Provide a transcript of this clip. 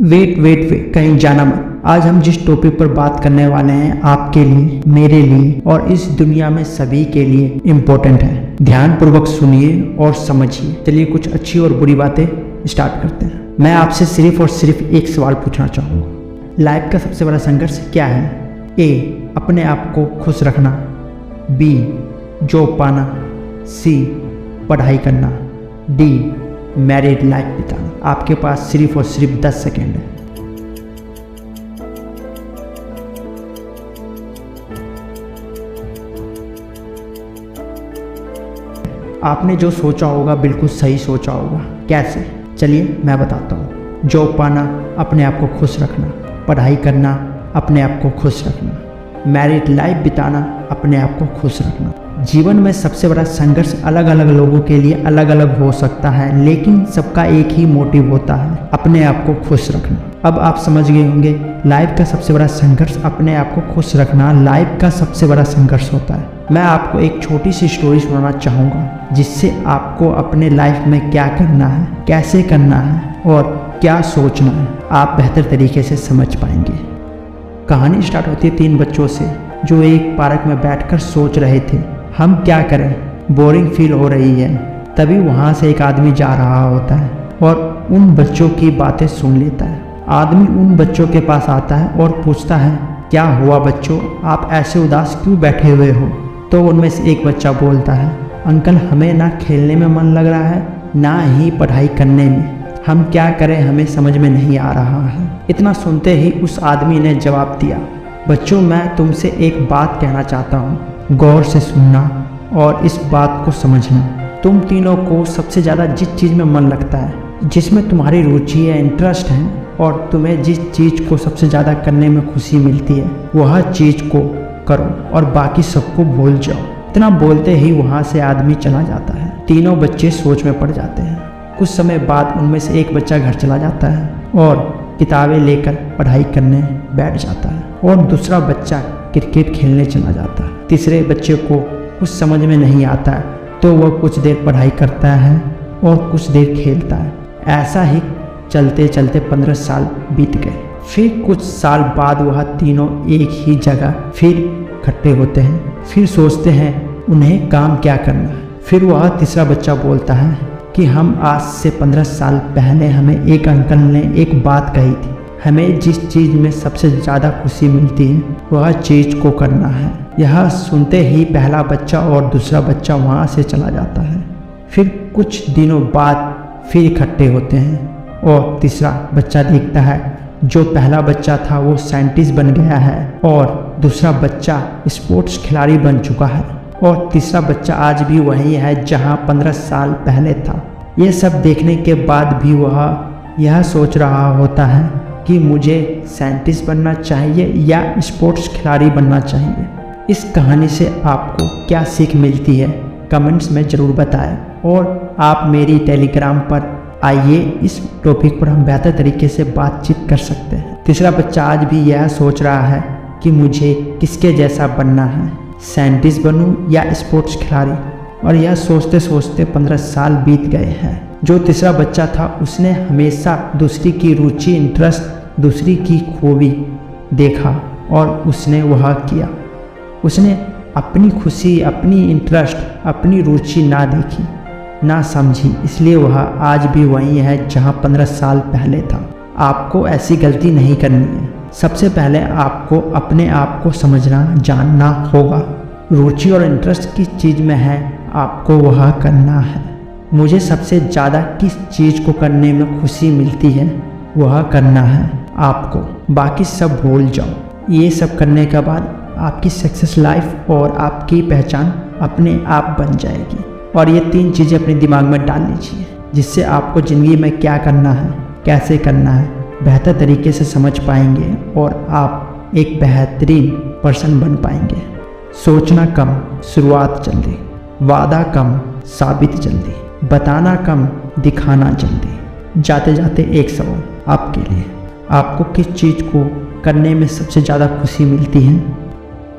Wait wait wait, कहीं जाना मत। आज हम जिस टॉपिक पर बात करने वाले हैं आपके लिए, मेरे लिए और इस दुनिया में सभी के लिए इम्पोर्टेंट है। ध्यान पूर्वक सुनिए और समझिए। चलिए कुछ अच्छी और बुरी बातें स्टार्ट करते हैं। मैं आपसे सिर्फ और सिर्फ एक सवाल पूछना चाहूँगा। लाइफ का सबसे बड़ा संघर्ष क्या है? ए, अपने आप को खुश रखना। बी, जॉब पाना। सी, पढ़ाई करना। डी, मैरिड लाइफ बिताना। आपके पास सिर्फ और सिर्फ 10 सेकेंड है। आपने जो सोचा होगा बिल्कुल सही सोचा होगा। कैसे? चलिए मैं बताता हूँ। जॉब पाना, अपने आप को खुश रखना। पढ़ाई करना, अपने आप को खुश रखना। मैरिड लाइफ बिताना, अपने आप को खुश रखना। जीवन में सबसे बड़ा संघर्ष अलग अलग लोगों के लिए अलग अलग हो सकता है, लेकिन सबका एक ही मोटिव होता है, अपने आप को खुश रखना। अब आप समझ गए होंगे, लाइफ का सबसे बड़ा संघर्ष अपने आप को खुश रखना लाइफ का सबसे बड़ा संघर्ष होता है। मैं आपको एक छोटी सी स्टोरी सुनाना चाहूँगा, जिससे आपको अपने लाइफ में क्या करना है, कैसे करना है और क्या सोचना है, आप बेहतर तरीके से समझ पाएंगे। कहानी स्टार्ट होती है 3 बच्चों से, जो एक पार्क में बैठकर सोच रहे थे, हम क्या करें, बोरिंग फील हो रही है। तभी वहाँ से एक आदमी जा रहा होता है और उन बच्चों की बातें सुन लेता है। आदमी उन बच्चों के पास आता है और पूछता है, क्या हुआ बच्चों, आप ऐसे उदास क्यों बैठे हुए हो? तो उनमें से एक बच्चा बोलता है, अंकल हमें ना खेलने में मन लग रहा है, ना ही पढ़ाई करने में। हम क्या करें, हमें समझ में नहीं आ रहा है। इतना सुनते ही उस आदमी ने जवाब दिया, बच्चों मैं तुमसे एक बात कहना चाहता हूँ, गौर से सुनना और इस बात को समझना। तुम तीनों को सबसे ज़्यादा जिस चीज़ में मन लगता है, जिसमें तुम्हारी रुचि है, इंटरेस्ट है और तुम्हें जिस चीज़ को सबसे ज़्यादा करने में खुशी मिलती है, वह चीज़ को करो और बाकी सबको भूल जाओ। इतना बोलते ही वहाँ से आदमी चला जाता है। तीनों बच्चे सोच में पड़ जाते हैं। कुछ समय बाद उनमें से एक बच्चा घर चला जाता है और किताबें लेकर पढ़ाई करने बैठ जाता है और दूसरा बच्चा क्रिकेट खेलने चला जाता है। तीसरे बच्चे को कुछ समझ में नहीं आता है, तो वह कुछ देर पढ़ाई करता है और कुछ देर खेलता है। ऐसा ही चलते चलते 15 साल बीत गए। फिर कुछ साल बाद वह तीनों एक ही जगह फिर इकट्ठे होते हैं। फिर सोचते हैं उन्हें काम क्या करना है। फिर वह तीसरा बच्चा बोलता है कि हम आज से 15 साल पहले हमें एक अंकल ने एक बात कही थी, हमें जिस चीज़ में सबसे ज़्यादा खुशी मिलती है वह चीज़ को करना है। यह सुनते ही पहला बच्चा और दूसरा बच्चा वहाँ से चला जाता है। फिर कुछ दिनों बाद फिर इकट्ठे होते हैं और तीसरा बच्चा देखता है जो पहला बच्चा था वो साइंटिस्ट बन गया है और दूसरा बच्चा स्पोर्ट्स खिलाड़ी बन चुका है और तीसरा बच्चा आज भी वही है जहाँ 15 साल पहले था। ये सब देखने के बाद भी वह यह सोच रहा होता है कि मुझे साइंटिस्ट बनना चाहिए या स्पोर्ट्स खिलाड़ी बनना चाहिए। इस कहानी से आपको क्या सीख मिलती है, कमेंट्स में ज़रूर बताएं और आप मेरी टेलीग्राम पर आइए, इस टॉपिक पर हम बेहतर तरीके से बातचीत कर सकते हैं। तीसरा बच्चा आज भी यह सोच रहा है कि मुझे किसके जैसा बनना है, साइंटिस्ट बनूं या स्पोर्ट्स खिलाड़ी, और यह सोचते सोचते 15 साल बीत गए हैं। जो तीसरा बच्चा था उसने हमेशा दूसरी की रुचि, इंटरेस्ट, दूसरी की खूबी देखा और उसने वह किया। उसने अपनी खुशी, अपनी इंटरेस्ट, अपनी रुचि ना देखी, ना समझी, इसलिए वह आज भी वही है जहाँ 15 साल पहले था। आपको ऐसी गलती नहीं करनी है। सबसे पहले आपको अपने आप को समझना, जानना होगा। रुचि और इंटरेस्ट किस चीज़ में है, आपको वह करना है। मुझे सबसे ज़्यादा किस चीज़ को करने में खुशी मिलती है, वह करना है आपको। बाकी सब भूल जाओ। ये सब करने के बाद आपकी सक्सेस लाइफ और आपकी पहचान अपने आप बन जाएगी। और ये 3 चीज़ें अपने दिमाग में डाल लीजिए, जिससे आपको ज़िंदगी में क्या करना है, कैसे करना है, बेहतर तरीके से समझ पाएंगे और आप एक बेहतरीन पर्सन बन पाएंगे। सोचना कम, शुरुआत जल्दी। वादा कम, साबित जल्दी। बताना कम, दिखाना जल्दी। जाते जाते एक सवाल आपके लिए, आपको किस चीज़ को करने में सबसे ज़्यादा खुशी मिलती है?